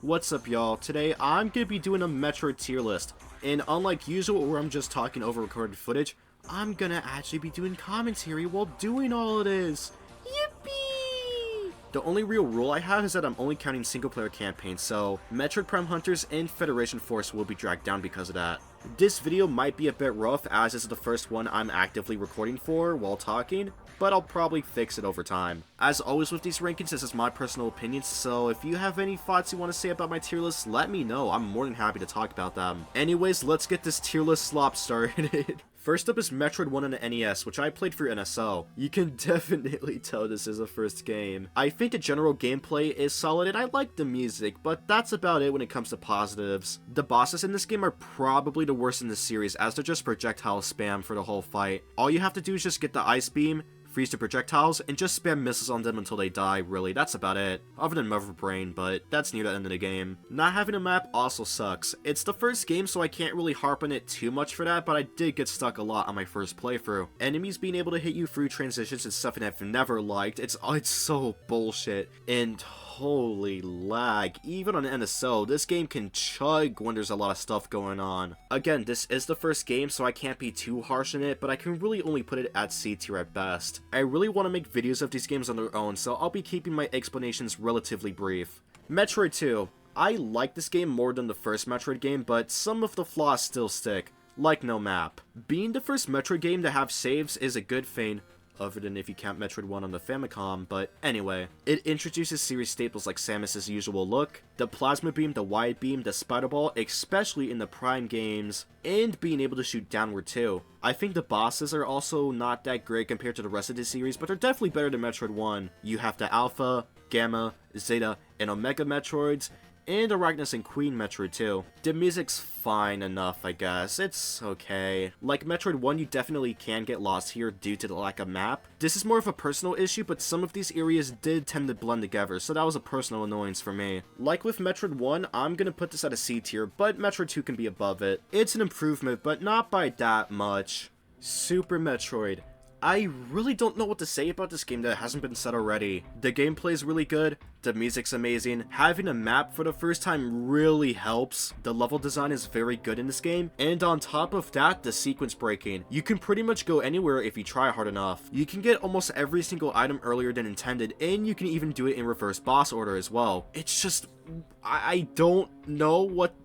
What's up, y'all? Today I'm gonna be doing a Metroid tier list, and unlike usual where I'm just talking over recorded footage, I'm gonna actually be doing commentary while doing all of this. Yippee! The only real rule I have is that I'm only counting single player campaigns, so Metroid Prime Hunters and Federation Force will be dragged down because of that. This video might be a bit rough as this is the first one I'm actively recording for while talking, but I'll probably fix it over time. As always with these rankings, this is my personal opinion, so if you have any thoughts you want to say about my tier list, let me know. I'm more than happy to talk about them. Anyways, let's get this tier list slop started. First up is Metroid 1 on the NES, which I played for NSO. You can definitely tell this is a first game. I think the general gameplay is solid and I like the music, but that's about it when it comes to positives. The bosses in this game are probably the worst in the series as they're just projectile spam for the whole fight. All you have to do is just get the ice beam, freeze the projectiles, and just spam missiles on them until they die, really. That's about it. Other than Mother Brain, but that's near the end of the game. Not having a map also sucks. It's the first game, so I can't really harp on it too much for that, but I did get stuck a lot on my first playthrough. Enemies being able to hit you through transitions is something I've never liked. It's so bullshit. And holy lag. Even on NSO, this game can chug when there's a lot of stuff going on. Again, this is the first game, so I can't be too harsh on it, but I can really only put it at C tier at best. I really want to make videos of these games on their own, so I'll be keeping my explanations relatively brief. Metroid 2. I like this game more than the first Metroid game, but some of the flaws still stick, like no map. Being the first Metroid game to have saves is a good thing, other than if you count Metroid 1 on the Famicom, but anyway. It introduces series staples like Samus' usual look, the plasma beam, the wide beam, the spider ball, especially in the Prime games, and being able to shoot downward too. I think the bosses are also not that great compared to the rest of the series, but they're definitely better than Metroid 1. You have the Alpha, Gamma, Zeta, and Omega Metroids, and Arachnus and Queen Metroid too. The music's fine enough, I guess. It's okay. Like Metroid 1, you definitely can get lost here due to the lack of map. This is more of a personal issue, but some of these areas did tend to blend together, so that was a personal annoyance for me. Like with Metroid 1, I'm gonna put this at a C tier, but Metroid 2 can be above it. It's an improvement, but not by that much. Super Metroid. I really don't know what to say about this game that hasn't been said already. The gameplay is really good, the music's amazing, having a map for the first time really helps, the level design is very good in this game, and on top of that, the sequence breaking. You can pretty much go anywhere if you try hard enough. You can get almost every single item earlier than intended, and you can even do it in reverse boss order as well. It's just, I don't know what,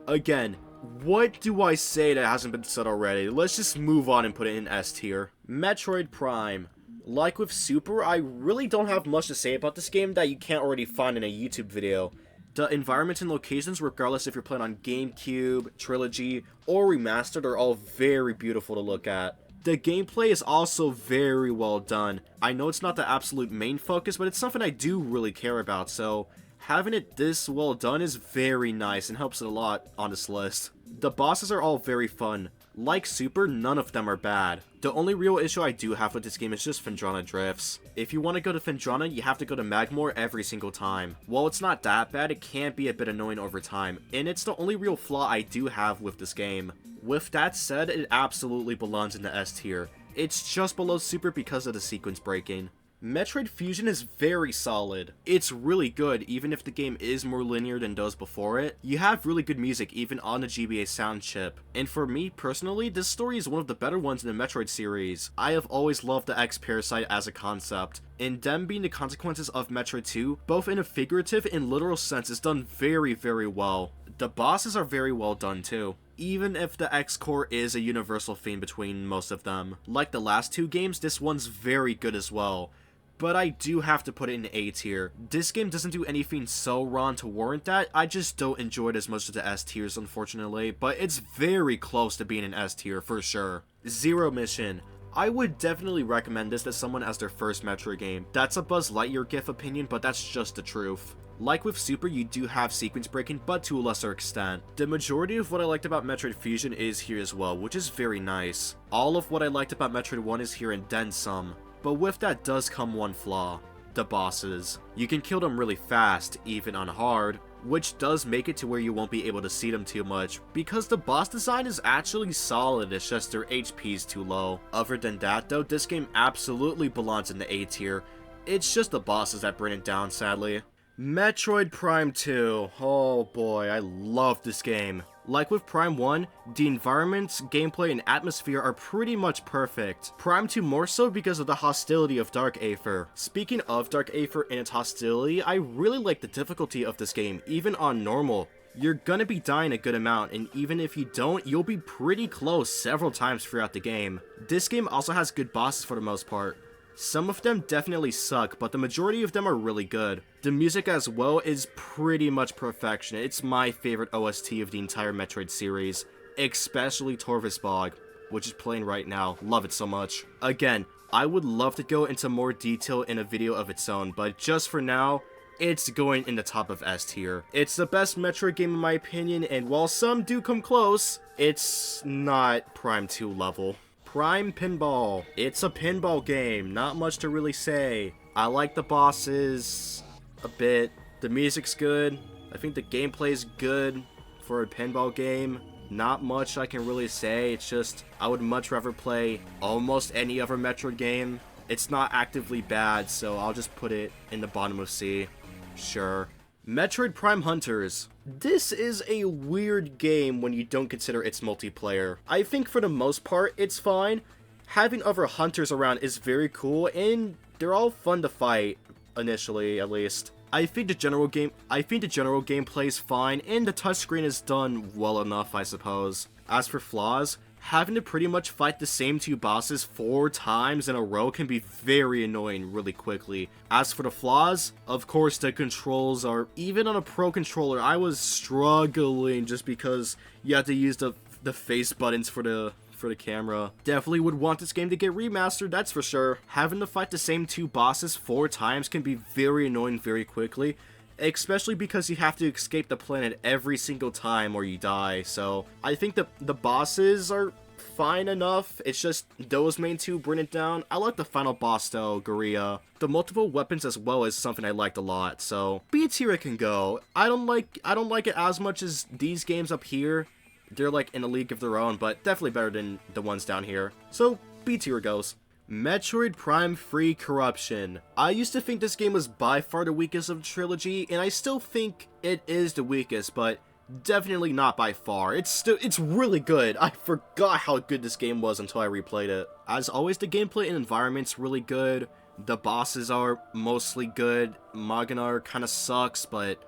again, what do I say that hasn't been said already? Let's just move on and put it in S tier. Metroid Prime. Like with Super, I really don't have much to say about this game that you can't already find in a YouTube video. The environments and locations, regardless if you're playing on GameCube, Trilogy, or Remastered, are all very beautiful to look at. The gameplay is also very well done. I know it's not the absolute main focus, but it's something I do really care about, so having it this well done is very nice and helps it a lot on this list. The bosses are all very fun. Like Super, none of them are bad. The only real issue I do have with this game is just Phendrana drifts. If you want to go to Phendrana, you have to go to Magmore every single time. While it's not that bad, it can be a bit annoying over time, and it's the only real flaw I do have with this game. With that said, it absolutely belongs in the S tier. It's just below Super because of the sequence breaking. Metroid Fusion is very solid. It's really good, even if the game is more linear than those before it. You have really good music even on the GBA sound chip. And for me personally, this story is one of the better ones in the Metroid series. I have always loved the X-Parasite as a concept, and them being the consequences of Metroid 2, both in a figurative and literal sense, is done very, very well. The bosses are very well done too, even if the X-Core is a universal theme between most of them. Like the last two games, this one's very good as well. But I do have to put it in A tier. This game doesn't do anything so wrong to warrant that. I just don't enjoy it as much as the S tiers, unfortunately, but it's very close to being an S tier for sure. Zero Mission. I would definitely recommend this to someone as their first Metroid game. That's a Buzz Lightyear GIF opinion, but that's just the truth. Like with Super, you do have sequence breaking, but to a lesser extent. The majority of what I liked about Metroid Fusion is here as well, which is very nice. All of what I liked about Metroid 1 is here and then some. But with that does come one flaw. The bosses. You can kill them really fast, even on hard, which does make it to where you won't be able to see them too much, because the boss design is actually solid, it's just their HP is too low. Other than that though, this game absolutely belongs in the A tier. It's just the bosses that bring it down, sadly. Metroid Prime 2. Oh boy, I love this game. Like with Prime 1, the environments, gameplay, and atmosphere are pretty much perfect. Prime 2 more so because of the hostility of Dark Aether. Speaking of Dark Aether and its hostility, I really like the difficulty of this game, even on normal. You're gonna be dying a good amount, and even if you don't, you'll be pretty close several times throughout the game. This game also has good bosses for the most part. Some of them definitely suck, but the majority of them are really good. The music as well is pretty much perfection. It's my favorite OST of the entire Metroid series, especially Torvus Bog, which is playing right now. Love it so much. Again, I would love to go into more detail in a video of its own, but just for now, it's going in the top of S tier. It's the best Metroid game in my opinion, and while some do come close, it's not Prime 2 level. Prime Pinball. It's a pinball game, not much to really say. I like the bosses a bit. The music's good. I think the gameplay is good for a pinball game. Not much I can really say. It's just, I would much rather play almost any other Metroid game. It's not actively bad, so I'll just put it in the bottom of C. Sure. Metroid Prime Hunters. This is a weird game when you don't consider its multiplayer. I think for the most part, it's fine. Having other hunters around is very cool, and they're all fun to fight, initially at least. I think the general gameplay is fine, and the touchscreen is done well enough, I suppose. As for flaws, having to pretty much fight the same two bosses 4 times in a row can be very annoying really quickly. As for the flaws, of course the controls are, even on a pro controller, I was struggling just because you have to use the face buttons for the camera. Definitely would want this game to get remastered, that's for sure. Having to fight the same 2 bosses 4 times can be very annoying very quickly. Especially because you have to escape the planet every single time or you die, so I think the bosses are fine enough. It's just those main 2 bring it down. I like the final boss though, Gorilla. The multiple weapons as well is something I liked a lot, so B tier it can go. I don't like it as much as these games up here. They're like in a league of their own, but definitely better than the ones down here. So B tier goes. Metroid Prime Free Corruption. I used to think this game was by far the weakest of the trilogy, and I still think it is the weakest, but definitely not by far. It's really good. I forgot how good this game was until I replayed it. As always, the gameplay and environment's really good. The bosses are mostly good. Maganar kinda sucks, but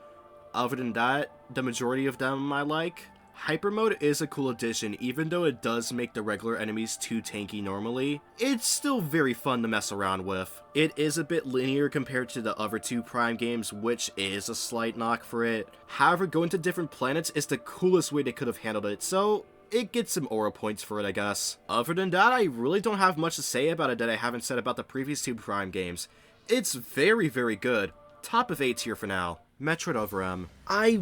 other than that, the majority of them I like. Hyper mode is a cool addition, even though it does make the regular enemies too tanky normally. It's still very fun to mess around with. It is a bit linear compared to the other 2 Prime games, which is a slight knock for it. However, going to different planets is the coolest way they could have handled it, so it gets some aura points for it, I guess. Other than that, I really don't have much to say about it that I haven't said about the previous 2 Prime games. It's very, very good. Top of A tier for now. Metroid Other M. I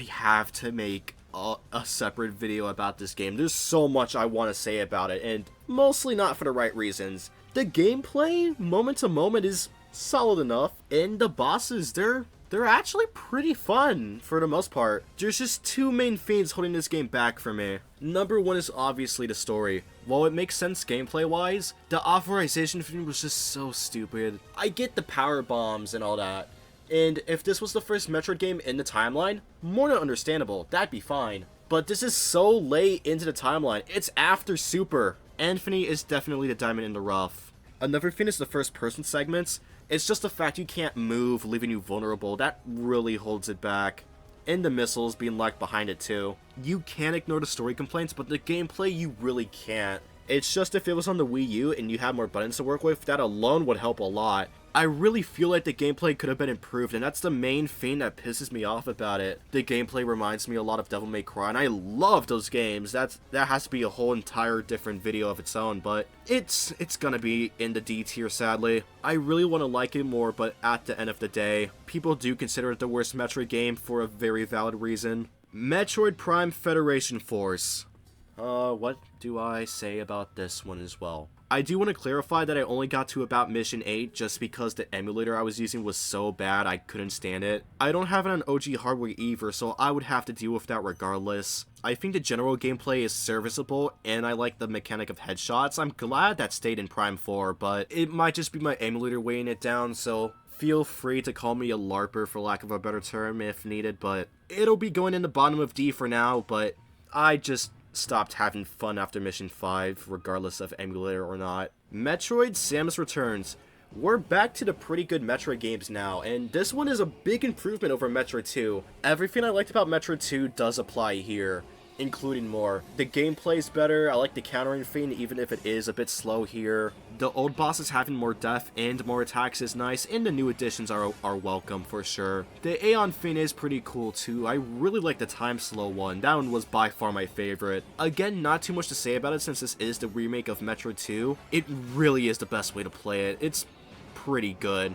have to make a separate video about this game. There's so much I want to say about it, and mostly not for the right reasons. The gameplay, moment to moment, is solid enough, and the bosses, they're actually pretty fun for the most part. There's just 2 main themes holding this game back for me. Number 1 is obviously the story. While it makes sense gameplay-wise, the authorization thing was just so stupid. I get the power bombs and all that, and if this was the first Metroid game in the timeline, more than understandable, that'd be fine. But this is so late into the timeline, it's after Super. Anthony is definitely the diamond in the rough. Another thing is the first person segments. It's just the fact you can't move, leaving you vulnerable, that really holds it back. And the missiles being locked behind it too. You can ignore the story complaints, but the gameplay you really can't. It's just if it was on the Wii U and you had more buttons to work with, that alone would help a lot. I really feel like the gameplay could have been improved, and that's the main thing that pisses me off about it. The gameplay reminds me a lot of Devil May Cry, and I love those games. That has to be a whole entire different video of its own, but it's gonna be in the D tier, sadly. I really want to like it more, but at the end of the day, people do consider it the worst Metroid game for a very valid reason. Metroid Prime Federation Force. What do I say about this one as well? I do want to clarify that I only got to about Mission 8 just because the emulator I was using was so bad I couldn't stand it. I don't have it on OG hardware either, so I would have to deal with that regardless. I think the general gameplay is serviceable, and I like the mechanic of headshots. I'm glad that stayed in Prime 4, but it might just be my emulator weighing it down, so feel free to call me a LARPer for lack of a better term if needed, but it'll be going in the bottom of D for now, but I just stopped having fun after Mission 5, regardless of emulator or not. Metroid Samus Returns. We're back to the pretty good Metroid games now, and this one is a big improvement over Metroid 2. Everything I liked about Metroid 2 does apply here, including more. The gameplay is better, I like the countering thing even if it is a bit slow here. The old bosses having more depth and more attacks is nice, and the new additions are welcome for sure. The Aeon thing is pretty cool too. I really like the time slow one. That one was by far my favorite. Again, not too much to say about it since this is the remake of Metroid 2. It really is the best way to play it. It's pretty good.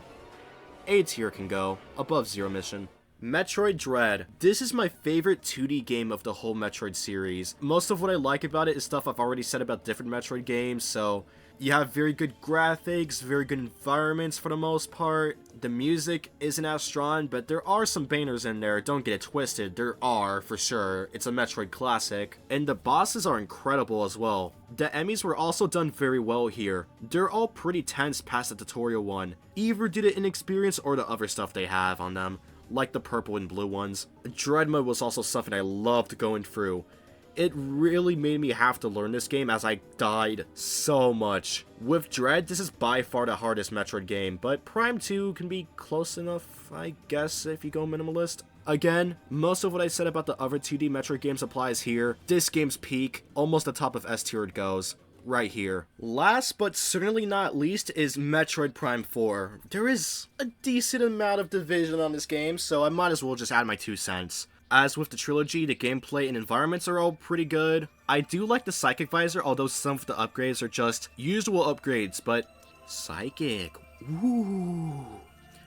A tier can go, above Zero Mission. Metroid Dread. This is my favorite 2D game of the whole Metroid series. Most of what I like about it is stuff I've already said about different Metroid games, so you have very good graphics, very good environments for the most part. The music isn't as strong, but there are some bangers in there, don't get it twisted, there are, for sure. It's a Metroid classic. And the bosses are incredible as well. The enemies were also done very well here. They're all pretty tense past the tutorial one, either due to inexperience or the other stuff they have on them, like the purple and blue ones. Dread mode was also something I loved going through. It really made me have to learn this game as I died so much. With Dread, this is by far the hardest Metroid game, but Prime 2 can be close enough, I guess, if you go minimalist. Again, most of what I said about the other 2D Metroid games applies here. This game's peak, almost the top of S tier it goes. Right here. Last but certainly not least is Metroid Prime 4. There is a decent amount of division on this game, so I might as well just add my 2 cents. As with the trilogy, the gameplay and environments are all pretty good. I do like the Psychic Visor, although some of the upgrades are just usual upgrades, but Psychic, ooh.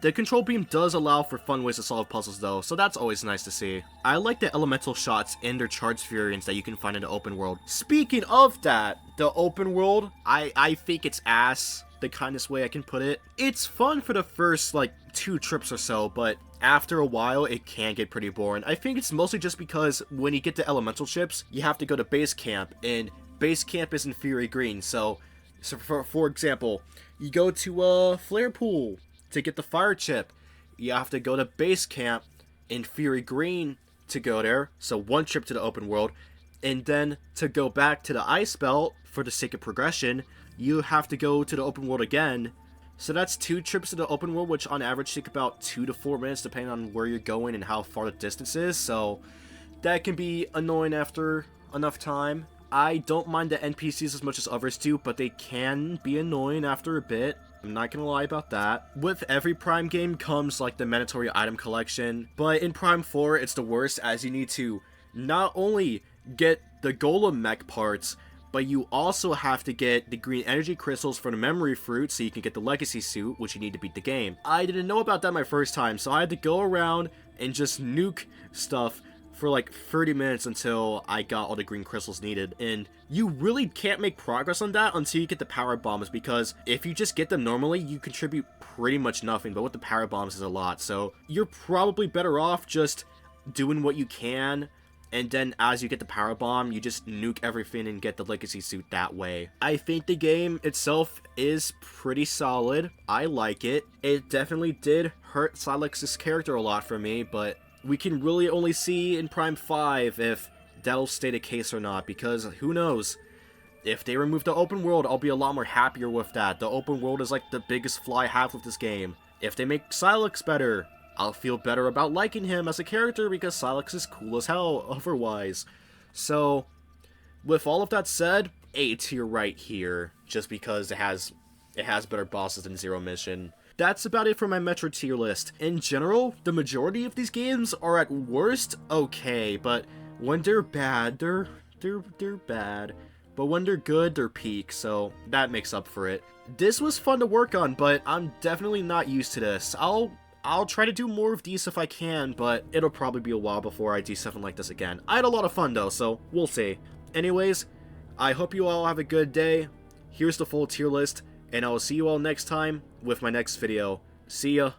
The control beam does allow for fun ways to solve puzzles though, so that's always nice to see. I like the elemental shots and their charged variants that you can find in the open world. Speaking of that, the open world, I think it's ass, the kindest way I can put it. It's fun for the first, like, 2 trips or so, but after a while, it can get pretty boring. I think it's mostly just because when you get to elemental ships, you have to go to base camp, and base camp is in Fury Green, so for example, you go to Flare Pool to get the fire chip. You have to go to base camp in Fury Green to go there, so 1 trip to the open world, and then to go back to the ice belt for the sake of progression, you have to go to the open world again. So that's 2 trips to the open world, which on average take about 2 to 4 minutes depending on where you're going and how far the distance is, so that can be annoying after enough time. I don't mind the NPCs as much as others do, but they can be annoying after a bit. I'm not gonna lie about that. With every Prime game comes like the mandatory item collection, but in Prime 4 it's the worst as you need to not only get the Golem mech parts, but you also have to get the green energy crystals for the memory fruit so you can get the legacy suit, which you need to beat the game. I didn't know about that my first time, so I had to go around and just nuke stuff for like 30 minutes until I got all the green crystals needed, and you really can't make progress on that until you get the power bombs, because if you just get them normally, you contribute pretty much nothing, but with the power bombs is a lot, so you're probably better off just doing what you can, and then as you get the power bomb, you just nuke everything and get the legacy suit that way. I think the game itself is pretty solid. I like it. It definitely did hurt Silex's character a lot for me, but we can really only see in Prime 5 if that'll stay the case or not, because who knows? If they remove the open world, I'll be a lot more happier with that. The open world is like the biggest flaw I have with this game. If they make Silex better, I'll feel better about liking him as a character because Silex is cool as hell otherwise. So, with all of that said, A tier right here, just because it has better bosses than Zero Mission. That's about it for my Metroid tier list. In general, the majority of these games are at worst okay, but when they're bad, they're bad. But when they're good, they're peak, so that makes up for it. This was fun to work on, but I'm definitely not used to this. I'll try to do more of these if I can, but it'll probably be a while before I do something like this again. I had a lot of fun though, so we'll see. Anyways, I hope you all have a good day. Here's the full tier list, and I will see you all next time with my next video. See ya.